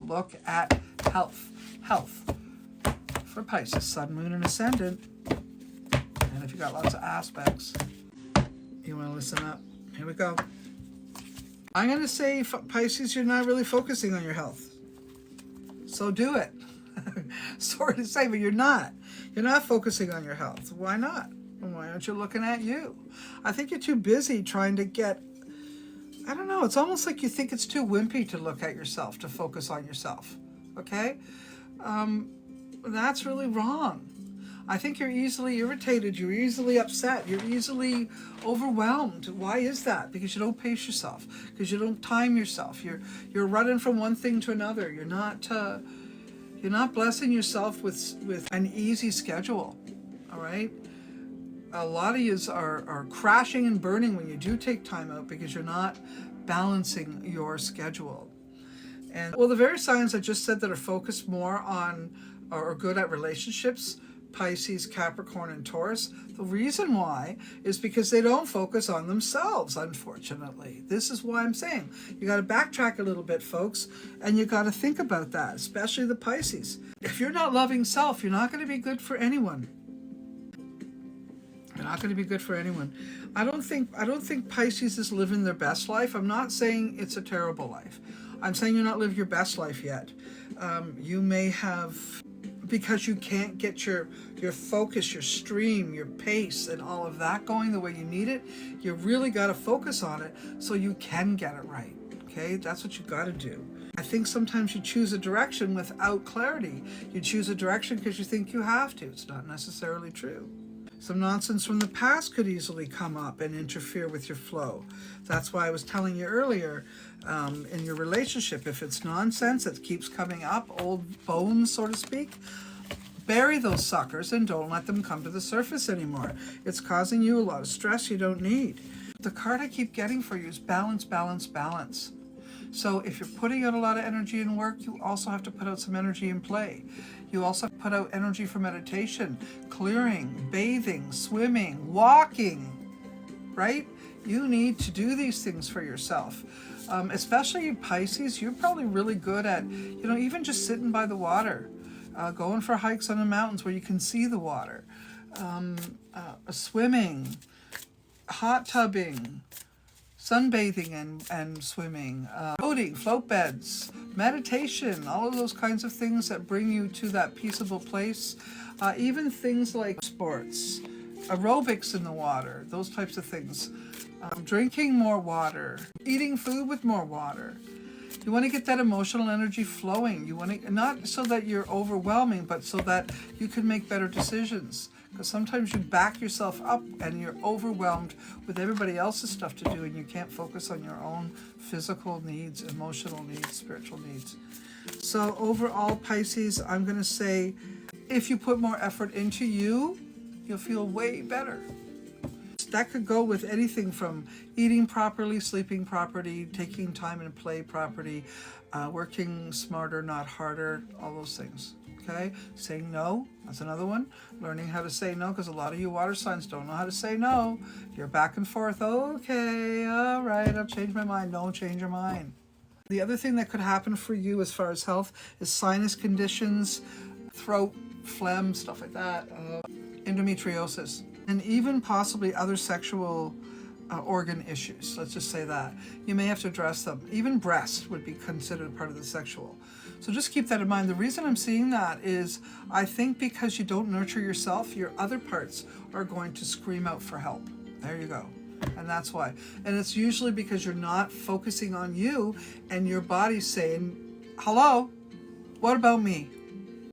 look at health. Health for Pisces, Sun, Moon, and Ascendant. And if you got lots of aspects, you want to listen up. Here we go. I'm going to say, Pisces, you're not really focusing on your health. So do it. Sorry to say, but you're not. You're not focusing on your health. Why not? Why aren't you looking at you? I think you're too busy trying to get, I don't know, it's almost like you think it's too wimpy to look at yourself, to focus on yourself. Okay? That's really wrong. I think you're easily irritated, you're easily upset, you're easily overwhelmed. Why is that? Because you don't pace yourself, because you don't time yourself. You're running from one thing to another. You're not blessing yourself with an easy schedule. All right? A lot of you are crashing and burning when you do take time out because you're not balancing your schedule. And well, the very signs I just said that are focused more on or good at relationships, Pisces, Capricorn, and Taurus, the reason why is because they don't focus on themselves, unfortunately. This is why I'm saying you got to backtrack a little bit, folks, and you got to think about that, especially the Pisces. If you're not loving self, you're not going to be good for anyone. You're not going to be good for anyone. I don't think Pisces is living their best life. I'm not saying it's a terrible life. I'm saying you're not living your best life yet. You may have, because you can't get your focus, your stream, your pace, and all of that going the way you need it, you really got to focus on it so you can get it right. Okay, that's what you got to do. I think sometimes you choose a direction without clarity. You choose a direction because you think you have to. It's not necessarily true. Some nonsense from the past could easily come up and interfere with your flow. That's why I was telling you earlier, in your relationship, if it's nonsense that keeps coming up, old bones, so to speak, bury those suckers and don't let them come to the surface anymore. It's causing you a lot of stress you don't need. The card I keep getting for you is balance, balance, balance. So if you're putting out a lot of energy in work, you also have to put out some energy in play. You also have to put out energy for meditation, clearing, bathing, swimming, walking, right? You need to do these things for yourself. Especially Pisces, you're probably really good at, even just sitting by the water, going for hikes on the mountains where you can see the water, swimming, hot tubbing, sunbathing and swimming, boating, float beds, meditation, all of those kinds of things that bring you to that peaceable place. Even things like sports, aerobics in the water, those types of things. Drinking more water, eating food with more water. You want to get that emotional energy flowing. You want to, not so that you're overwhelming, but so that you can make better decisions. Because sometimes you back yourself up and you're overwhelmed with everybody else's stuff to do and you can't focus on your own physical needs, emotional needs, spiritual needs. So overall, Pisces, I'm going to say, if you put more effort into you, you'll feel way better. That could go with anything from eating properly, sleeping properly, taking time and play properly, working smarter, not harder, all those things. Okay? Saying no, that's another one. Learning how to say no, because a lot of you water signs don't know how to say no. You're back and forth. Okay, all right, I've changed my mind. Don't change your mind. The other thing that could happen for you as far as health is sinus conditions, throat, phlegm, stuff like that, endometriosis, and even possibly other sexual organ issues. Let's just say that. You may have to address them. Even breast would be considered part of the sexual. So just keep that in mind. The reason I'm seeing that is I think because you don't nurture yourself, your other parts are going to scream out for help. There you go. And that's why. And it's usually because you're not focusing on you and your body's saying, hello, what about me?